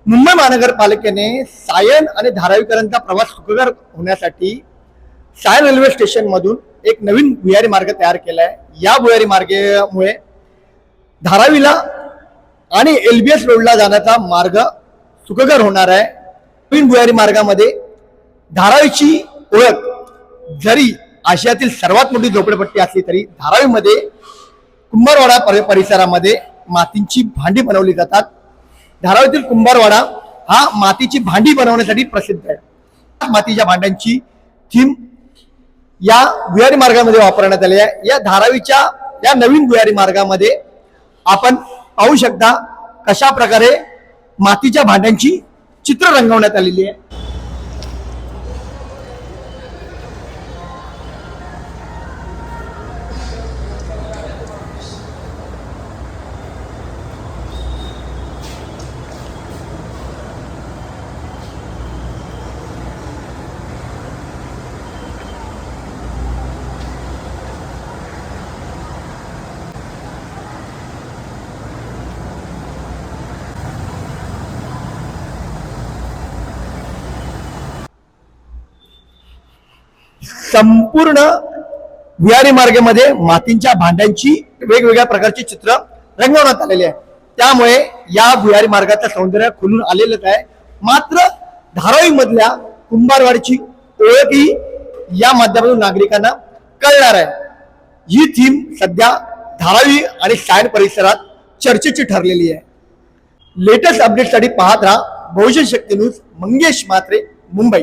मुंबई महानगरपालिकेने सायन आणि धारावीकरांचा प्रवास सुखकर होण्यासाठी सायन रेल्वे स्टेशन मधून एक नवीन भुयारी मार्ग तयार केला आहे। या भुयारी मार्गामुळे धारावीला आणि एलबीएस रोडला जाण्याचा मार्ग सुखकर होणार आहे। नवीन भुयारी मार्गामध्ये धारावीची ओळख जरी आशियातील सर्वात मोठी झोपडपट्टी असली तरी धारावीमध्ये कुंभारवाडा परिसरामध्ये मातीची भांडी बनवली जातात। धारावीतील कुंभारवाडा हा मातीची भांडी बनवण्यासाठी प्रसिद्ध आहे। मातीच्या भांड्यांची थीम या भुयारी मार्गामध्ये वापरण्यात आली आहे। या धारावीच्या या नवीन भुयारी मार्गामध्ये आपण पाहू शकता कशा प्रकारे मातीच्या भांड्यांची चित्र रंगवण्यात आलेली आहे। संपूर्ण भुयारी मार्गामध्ये मातीच्या भांड्यांची वेगवेगळ्या प्रकारची चित्र रंगवण्यात आलेली आहे। त्यामुळे या भुयारी मार्गाचं सौंदर्य खुलून आलेलं आहे। मात्र धारावी मधल्या कुंभारवाडीची ओळखही या माध्यमातून नागरिकांना कळणार आहे। ही थीम सध्या धारावी आणि सायन परिसरात चर्चेची ठरलेली आहे। लेटेस्ट अपडेटसाठी पाहत राहा बहुजन शक्ती न्यूज। मंगेश म्हात्रे, मुंबई।